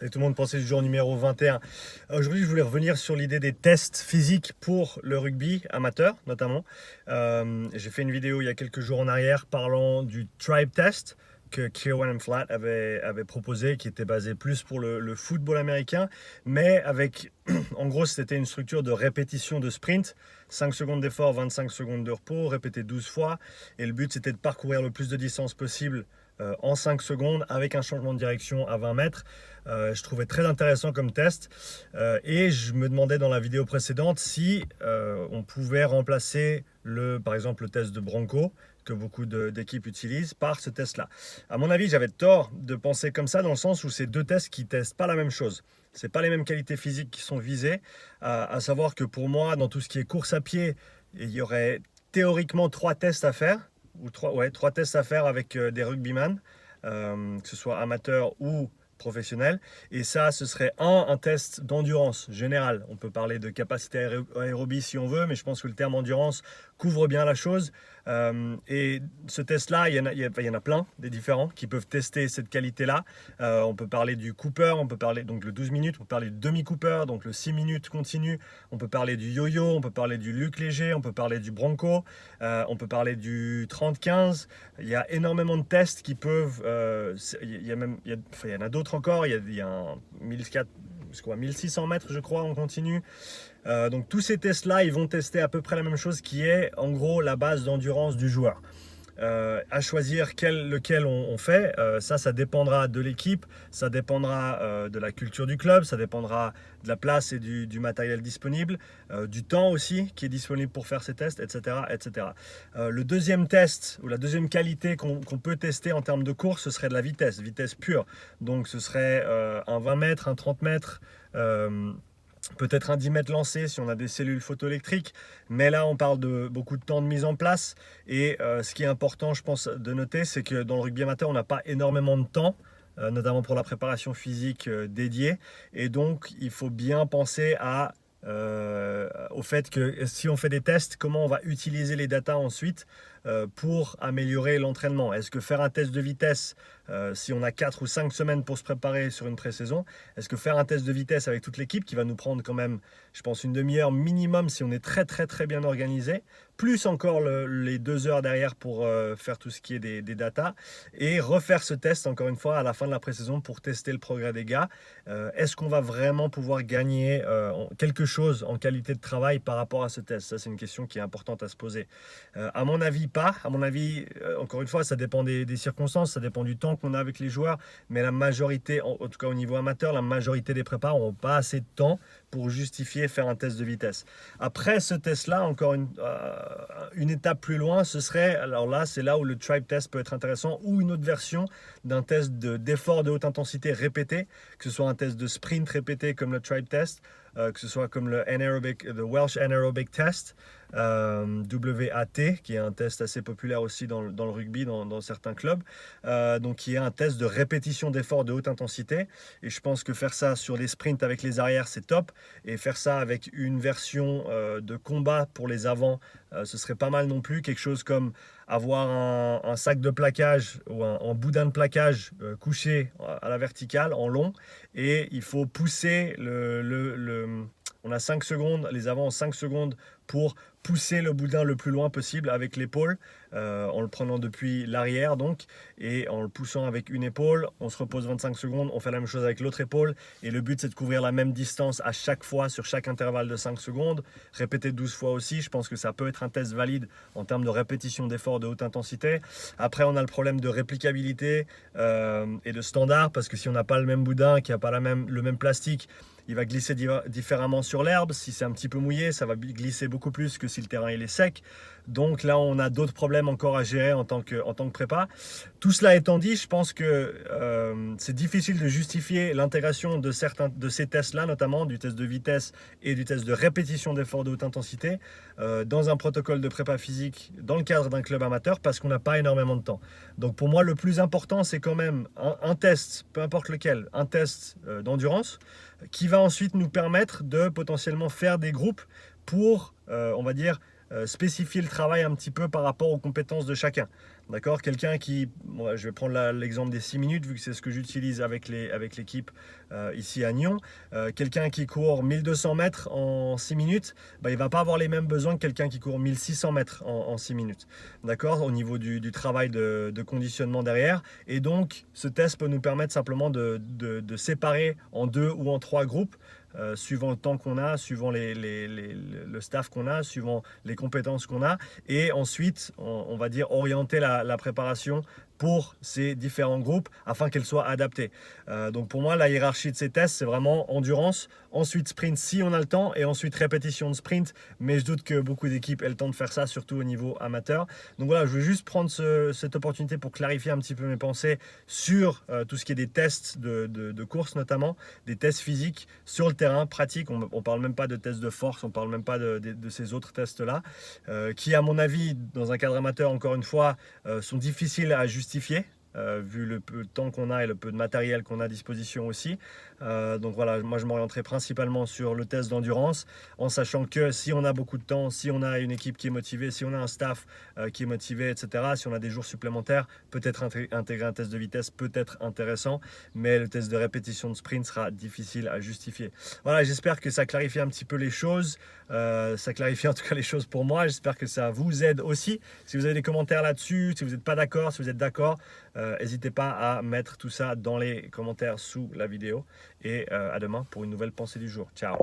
Salut tout le monde, pensée du jour numéro 21. Aujourd'hui, je voulais revenir sur l'idée des tests physiques pour le rugby amateur, notamment. J'ai fait une vidéo il y a quelques jours en arrière parlant du Tribe Test que Keir Wenham-Flatt avait proposé, qui était basé plus pour le football américain, mais avec, en gros, c'était une structure de répétition de sprint, 5 secondes d'effort, 25 secondes de repos, répété 12 fois, et le but c'était de parcourir le plus de distance possible en 5 secondes avec un changement de direction à 20 mètres. Je trouvais très intéressant comme test et je me demandais dans la vidéo précédente si on pouvait remplacer par exemple le test de Bronco que beaucoup d'équipes utilisent par ce test-là. À mon avis, j'avais tort de penser comme ça dans le sens où c'est deux tests qui ne testent pas la même chose. Ce n'est pas les mêmes qualités physiques qui sont visées, à savoir que pour moi, dans tout ce qui est course à pied, il y aurait théoriquement 3 tests à faire, ou 3 tests à faire avec des rugbyman, que ce soit amateur ou professionnel. Et ça, ce serait un test d'endurance générale. On peut parler de capacité aérobie si on veut, mais je pense que le terme endurance couvre bien la chose. Et ce test-là, il y en a plein, des différents, qui peuvent tester cette qualité-là. On peut parler du Cooper, on peut parler donc le 12 minutes, on peut parler du demi-Cooper, donc le 6 minutes continu, on peut parler du yo-yo, on peut parler du Luc Léger, on peut parler du Bronco, on peut parler du 30-15. Il y a énormément de tests qui peuvent... il y en a d'autres encore, il y a un 1600 mètres, je crois, en continu. Donc tous ces tests-là, ils vont tester à peu près la même chose qui est en gros la base d'endurance du joueur. À choisir lequel on fait, ça dépendra de l'équipe, ça dépendra de la culture du club, ça dépendra de la place et du matériel disponible, du temps aussi qui est disponible pour faire ces tests, etc. etc. Le deuxième test, ou la deuxième qualité qu'on peut tester en termes de course, ce serait de la vitesse pure. Donc ce serait un 20 mètres, un 30 mètres, peut-être un 10 mètres lancé si on a des cellules photoélectriques, mais là on parle de beaucoup de temps de mise en place et ce qui est important je pense de noter, c'est que dans le rugby amateur on n'a pas énormément de temps, notamment pour la préparation physique dédiée, et donc il faut bien penser au fait que si on fait des tests, comment on va utiliser les datas ensuite pour améliorer l'entraînement. Est-ce que faire un test de vitesse, si on a 4 ou 5 semaines pour se préparer sur une pré-saison, est-ce que faire un test de vitesse avec toute l'équipe, qui va nous prendre quand même, je pense, une demi-heure minimum si on est très très très bien organisé, plus encore les 2 heures derrière pour faire tout ce qui est des datas, et refaire ce test encore une fois à la fin de la pré-saison pour tester le progrès des gars. Est-ce qu'on va vraiment pouvoir gagner quelque chose en qualité de travail par rapport à ce test? Ça, c'est une question qui est importante à se poser. À mon avis, pas. À mon avis, encore une fois, ça dépend des circonstances, ça dépend du temps qu'on a avec les joueurs, mais la majorité, en tout cas au niveau amateur, la majorité des prépas n'ont pas assez de temps pour justifier faire un test de vitesse. Après ce test-là, encore une étape plus loin, ce serait, alors là, c'est là où le Tribe Test peut être intéressant, ou une autre version d'un test d'effort de haute intensité répété, que ce soit un test de sprint répété comme le Tribe Test, que ce soit comme le Welsh Anaerobic Test, WAT, qui est un test assez populaire aussi dans le rugby, dans certains clubs, donc qui est un test de répétition d'efforts de haute intensité. Et je pense que faire ça sur les sprints avec les arrières, c'est top, et faire ça avec une version de combat pour les avants, ce serait pas mal non plus. Quelque chose comme avoir un sac de plaquage ou un boudin de plaquage couché à la verticale en long, et il faut pousser on a 5 secondes, les avants ont 5 secondes pour pousser le boudin le plus loin possible avec l'épaule, en le prenant depuis l'arrière donc, et en le poussant avec une épaule. On se repose 25 secondes, on fait la même chose avec l'autre épaule, et le but c'est de couvrir la même distance à chaque fois sur chaque intervalle de 5 secondes, répéter 12 fois aussi. Je pense que ça peut être un test valide en termes de répétition d'efforts de haute intensité. Après on a le problème de réplicabilité et de standard, parce que si on n'a pas le même boudin, qui n'a pas le même plastique, il va glisser différemment sur l'herbe. Si c'est un petit peu mouillé, ça va glisser beaucoup plus que si le terrain il est sec. Donc là, on a d'autres problèmes encore à gérer en tant que prépa. Tout cela étant dit, je pense que c'est difficile de justifier l'intégration de certains de ces tests-là, notamment du test de vitesse et du test de répétition d'efforts de haute intensité, dans un protocole de prépa physique dans le cadre d'un club amateur, parce qu'on n'a pas énormément de temps. Donc pour moi, le plus important, c'est quand même un test, peu importe lequel, un test d'endurance, qui va ensuite nous permettre de potentiellement faire des groupes pour, on va dire, spécifier le travail un petit peu par rapport aux compétences de chacun. D'accord? Quelqu'un qui, moi, je vais prendre l'exemple des 6 minutes, vu que c'est ce que j'utilise avec l'équipe ici à Nyon. Quelqu'un qui court 1200 mètres en 6 minutes, bah, il ne va pas avoir les mêmes besoins que quelqu'un qui court 1600 mètres en 6 minutes. D'accord? Au niveau du travail de conditionnement derrière. Et donc, ce test peut nous permettre simplement de séparer en 2 ou en 3 groupes. Suivant le temps qu'on a, suivant le staff qu'on a, suivant les compétences qu'on a, et ensuite, on va dire, orienter la préparation pour ces différents groupes afin qu'elle soit adaptée. Donc pour moi, la hiérarchie de ces tests, c'est vraiment endurance, ensuite sprint si on a le temps, et ensuite répétition de sprint, mais je doute que beaucoup d'équipes aient le temps de faire ça, surtout au niveau amateur. Donc voilà, je veux juste prendre cette opportunité pour clarifier un petit peu mes pensées sur tout ce qui est des tests de course notamment, des tests physiques sur le terrain pratique. On ne parle même pas de tests de force, on ne parle même pas de ces autres tests-là, qui à mon avis, dans un cadre amateur, encore une fois, sont difficiles à justifier. Vu le peu de temps qu'on a et le peu de matériel qu'on a à disposition aussi. Donc voilà, moi je m'orienterai principalement sur le test d'endurance, en sachant que si on a beaucoup de temps, si on a une équipe qui est motivée, si on a un staff qui est motivé, etc., si on a des jours supplémentaires, peut-être intégrer un test de vitesse peut être intéressant, mais le test de répétition de sprint sera difficile à justifier. Voilà, j'espère que ça clarifie un petit peu les choses, ça clarifie en tout cas les choses pour moi, j'espère que ça vous aide aussi. Si vous avez des commentaires là-dessus, si vous n'êtes pas d'accord, si vous êtes d'accord, n'hésitez pas à mettre tout ça dans les commentaires sous la vidéo. Et à demain pour une nouvelle pensée du jour. Ciao!